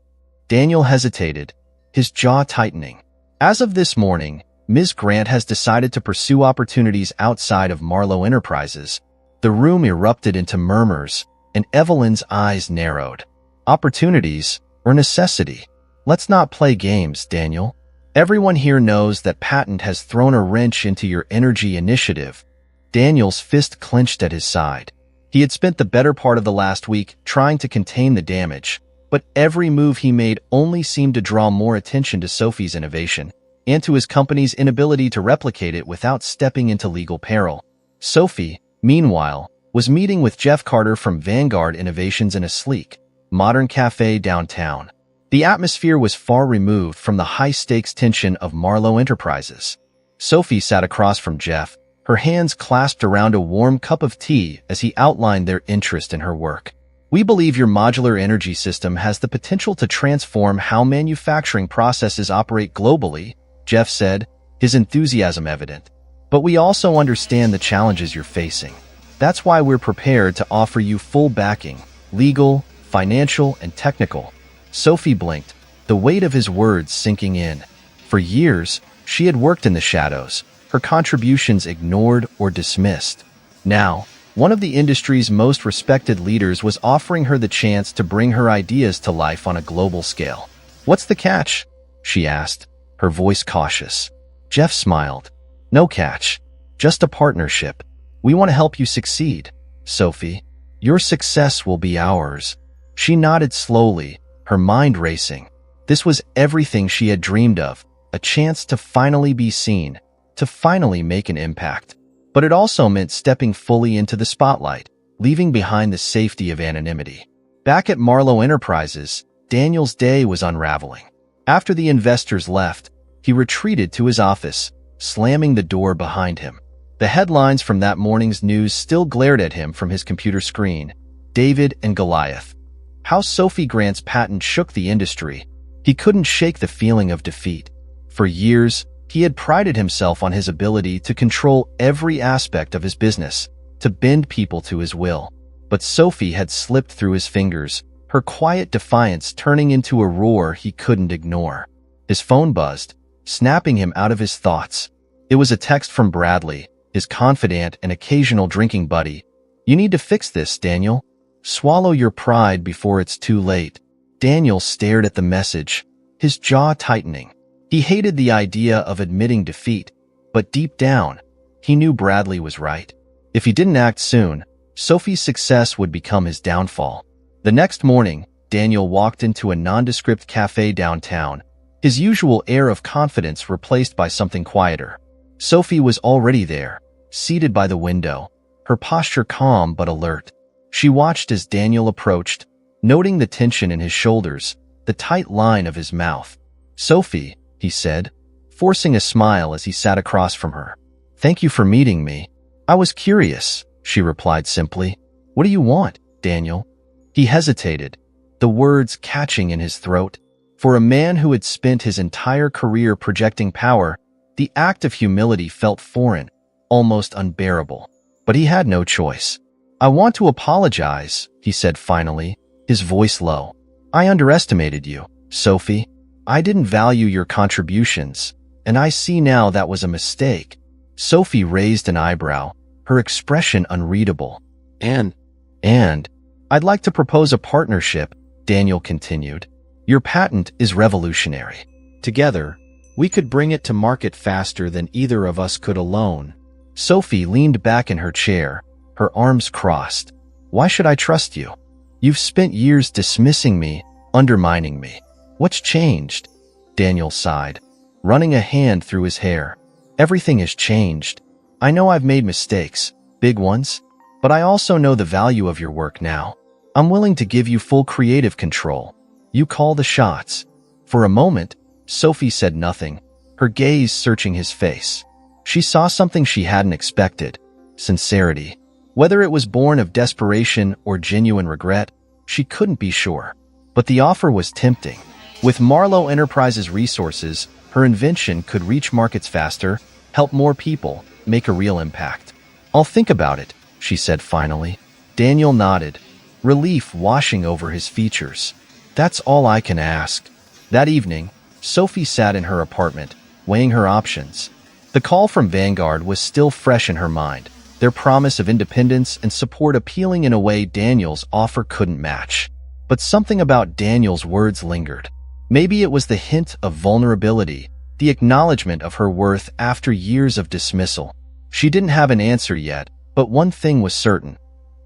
Daniel hesitated, his jaw tightening. "As of this morning, Ms. Grant has decided to pursue opportunities outside of Marlowe Enterprises." The room erupted into murmurs, and Evelyn's eyes narrowed. "Opportunities or necessity? Let's not play games, Daniel. Everyone here knows that patent has thrown a wrench into your energy initiative." Daniel's fist clenched at his side. He had spent the better part of the last week trying to contain the damage, but every move he made only seemed to draw more attention to Sophie's innovation and to his company's inability to replicate it without stepping into legal peril. Sophie, meanwhile, was meeting with Jeff Carter from Vanguard Innovations in a sleek, modern cafe downtown. The atmosphere was far removed from the high-stakes tension of Marlowe Enterprises. Sophie sat across from Jeff, her hands clasped around a warm cup of tea as he outlined their interest in her work. "We believe your modular energy system has the potential to transform how manufacturing processes operate globally," Jeff said, his enthusiasm evident. But we also understand the challenges you're facing. That's why we're prepared to offer you full backing, legal, financial, and technical. Sophie blinked, the weight of his words sinking in. For years, she had worked in the shadows, her contributions ignored or dismissed. Now, one of the industry's most respected leaders was offering her the chance to bring her ideas to life on a global scale. "What's the catch?" she asked, her voice cautious. Jeff smiled. "No catch. Just a partnership. We want to help you succeed, Sophie. Your success will be ours." She nodded slowly, her mind racing. This was everything she had dreamed of, a chance to finally be seen, to finally make an impact. But it also meant stepping fully into the spotlight, leaving behind the safety of anonymity. Back at Marlowe Enterprises, Daniel's day was unraveling. After the investors left, he retreated to his office, slamming the door behind him. The headlines from that morning's news still glared at him from his computer screen. David and Goliath. How Sophie Grant's patent shook the industry. He couldn't shake the feeling of defeat. For years, he had prided himself on his ability to control every aspect of his business, to bend people to his will. But Sophie had slipped through his fingers, her quiet defiance turning into a roar he couldn't ignore. His phone buzzed, snapping him out of his thoughts. It was a text from Bradley, his confidant and occasional drinking buddy. "You need to fix this, Daniel. Swallow your pride before it's too late." Daniel stared at the message, his jaw tightening. He hated the idea of admitting defeat, but deep down, he knew Bradley was right. If he didn't act soon, Sophie's success would become his downfall. The next morning, Daniel walked into a nondescript cafe downtown, his usual air of confidence replaced by something quieter. Sophie was already there, seated by the window, her posture calm but alert. She watched as Daniel approached, noting the tension in his shoulders, the tight line of his mouth. "Sophie," he said, forcing a smile as he sat across from her. "Thank you for meeting me." "I was curious," she replied simply. "What do you want, Daniel?" He hesitated, the words catching in his throat. For a man who had spent his entire career projecting power, the act of humility felt foreign, almost unbearable. But he had no choice. "I want to apologize," he said finally, his voice low. "I underestimated you, Sophie. I didn't value your contributions, and I see now that was a mistake." Sophie raised an eyebrow, her expression unreadable. And I'd like to propose a partnership," Daniel continued. "Your patent is revolutionary. Together, we could bring it to market faster than either of us could alone." Sophie leaned back in her chair, her arms crossed. "Why should I trust you? You've spent years dismissing me, undermining me. What's changed?" Daniel sighed, running a hand through his hair. "Everything has changed. I know I've made mistakes, big ones, but I also know the value of your work now. I'm willing to give you full creative control. You call the shots." For a moment, Sophie said nothing, her gaze searching his face. She saw something she hadn't expected: sincerity. Whether it was born of desperation or genuine regret, she couldn't be sure. But the offer was tempting. With Marlowe Enterprises' resources, her invention could reach markets faster, help more people, make a real impact. "I'll think about it," she said finally. Daniel nodded, relief washing over his features. "That's all I can ask." That evening, Sophie sat in her apartment, weighing her options. The call from Vanguard was still fresh in her mind, their promise of independence and support appealing in a way Daniel's offer couldn't match. But something about Daniel's words lingered. Maybe it was the hint of vulnerability, the acknowledgement of her worth after years of dismissal. She didn't have an answer yet, but one thing was certain.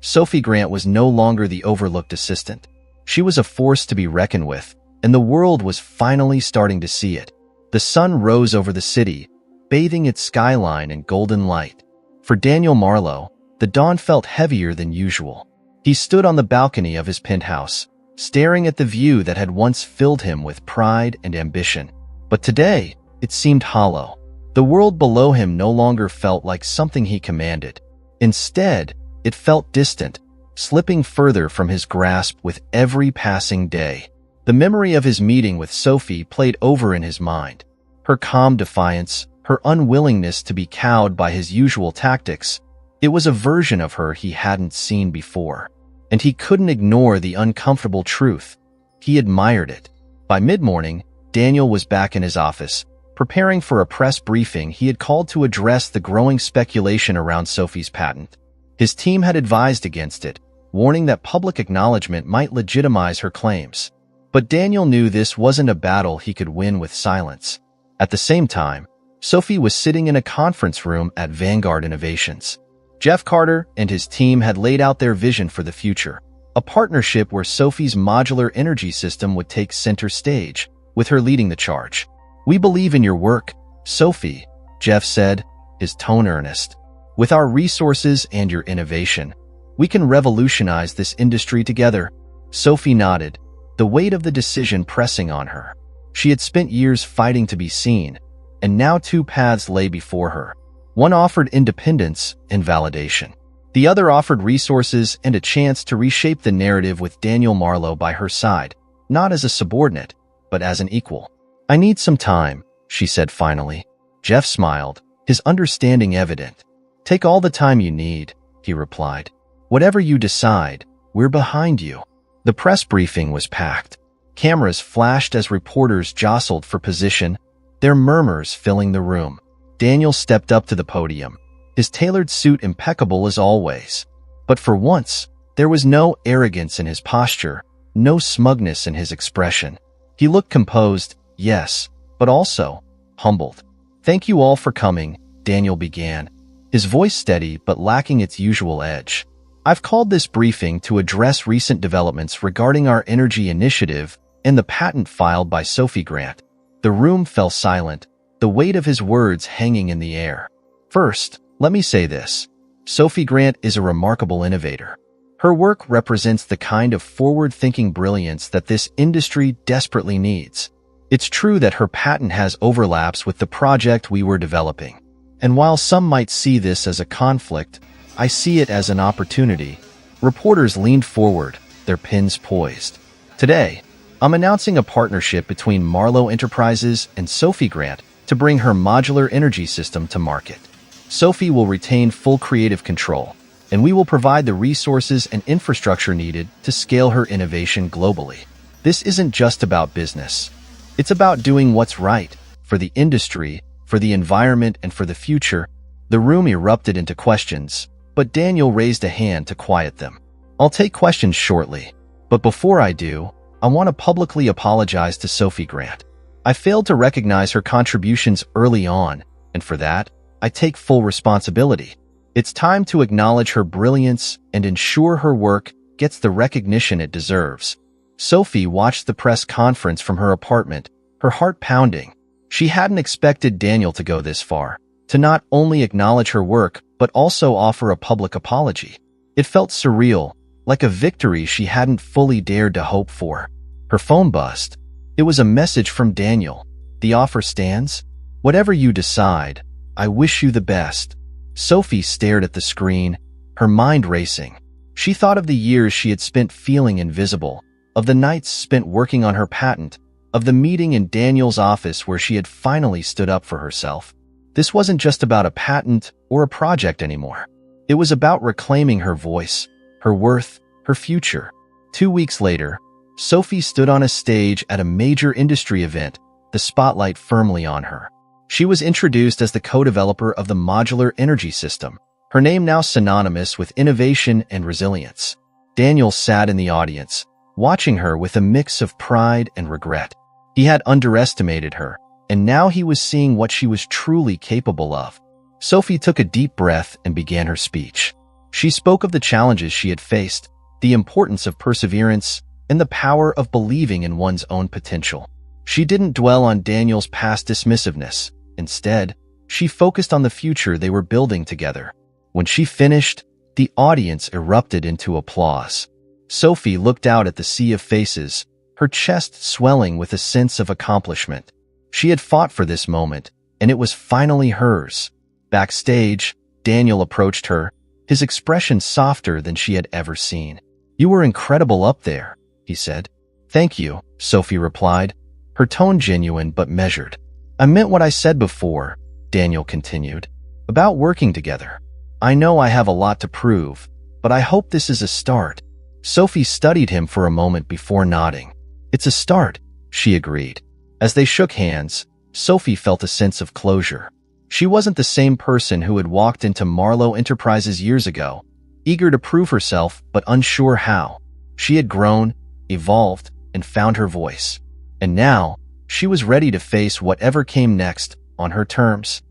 Sophie Grant was no longer the overlooked assistant. She was a force to be reckoned with, and the world was finally starting to see it. The sun rose over the city, bathing its skyline in golden light. For Daniel Marlowe, the dawn felt heavier than usual. He stood on the balcony of his penthouse, staring at the view that had once filled him with pride and ambition. But today, it seemed hollow. The world below him no longer felt like something he commanded. Instead, it felt distant, slipping further from his grasp with every passing day. The memory of his meeting with Sophie played over in his mind. Her calm defiance, her unwillingness to be cowed by his usual tactics. It was a version of her he hadn't seen before, and he couldn't ignore the uncomfortable truth. He admired it. By mid-morning, Daniel was back in his office, preparing for a press briefing he had called to address the growing speculation around Sophie's patent. His team had advised against it, warning that public acknowledgement might legitimize her claims. But Daniel knew this wasn't a battle he could win with silence. At the same time, Sophie was sitting in a conference room at Vanguard Innovations. Jeff Carter and his team had laid out their vision for the future, a partnership where Sophie's modular energy system would take center stage, with her leading the charge. "We believe in your work, Sophie," Jeff said, his tone earnest. "With our resources and your innovation, we can revolutionize this industry together." Sophie nodded, the weight of the decision pressing on her. She had spent years fighting to be seen, and now two paths lay before her. One offered independence and validation. The other offered resources and a chance to reshape the narrative with Daniel Marlowe by her side, not as a subordinate, but as an equal. "I need some time," she said finally. Jeff smiled, his understanding evident. "Take all the time you need," he replied. "Whatever you decide, we're behind you." The press briefing was packed. Cameras flashed as reporters jostled for position, their murmurs filling the room. Daniel stepped up to the podium, his tailored suit impeccable as always. But for once, there was no arrogance in his posture, no smugness in his expression. He looked composed, yes, but also humbled. "Thank you all for coming," Daniel began, his voice steady but lacking its usual edge. "I've called this briefing to address recent developments regarding our energy initiative and the patent filed by Sophie Grant." The room fell silent, the weight of his words hanging in the air. "First, let me say this. Sophie Grant is a remarkable innovator. Her work represents the kind of forward-thinking brilliance that this industry desperately needs. It's true that her patent has overlaps with the project we were developing. And while some might see this as a conflict, I see it as an opportunity." Reporters leaned forward, their pens poised. "Today, I'm announcing a partnership between Marlowe Enterprises and Sophie Grant to bring her modular energy system to market. Sophie will retain full creative control, and we will provide the resources and infrastructure needed to scale her innovation globally. This isn't just about business. It's about doing what's right for the industry, for the environment, and for the future." The room erupted into questions, but Daniel raised a hand to quiet them. "I'll take questions shortly, but before I do, I want to publicly apologize to Sophie Grant. I failed to recognize her contributions early on, and for that, I take full responsibility. It's time to acknowledge her brilliance and ensure her work gets the recognition it deserves." Sophie watched the press conference from her apartment, her heart pounding. She hadn't expected Daniel to go this far, to not only acknowledge her work, but also offer a public apology. It felt surreal, like a victory she hadn't fully dared to hope for. Her phone buzzed. It was a message from Daniel. "The offer stands. Whatever you decide, I wish you the best." Sophie stared at the screen, her mind racing. She thought of the years she had spent feeling invisible, of the nights spent working on her patent, of the meeting in Daniel's office where she had finally stood up for herself. This wasn't just about a patent or a project anymore. It was about reclaiming her voice, her worth, her future. 2 weeks later, Sophie stood on a stage at a major industry event, the spotlight firmly on her. She was introduced as the co-developer of the modular energy system, her name now synonymous with innovation and resilience. Daniel sat in the audience, watching her with a mix of pride and regret. He had underestimated her, and now he was seeing what she was truly capable of. Sophie took a deep breath and began her speech. She spoke of the challenges she had faced, the importance of perseverance, and the power of believing in one's own potential. She didn't dwell on Daniel's past dismissiveness. Instead, she focused on the future they were building together. When she finished, the audience erupted into applause. Sophie looked out at the sea of faces, her chest swelling with a sense of accomplishment. She had fought for this moment, and it was finally hers. Backstage, Daniel approached her, his expression softer than she had ever seen. "You were incredible up there," he said. "Thank you," Sophie replied, her tone genuine but measured. "I meant what I said before. Daniel continued. About working together. I know I have a lot to prove, but I hope this is a start. Sophie studied him for a moment before nodding. It's a start, she agreed. As they shook hands, Sophie felt a sense of closure. She wasn't the same person who had walked into Marlowe Enterprises years ago, eager to prove herself but unsure how. She had grown, evolved, and found her voice. And now, she was ready to face whatever came next on her terms.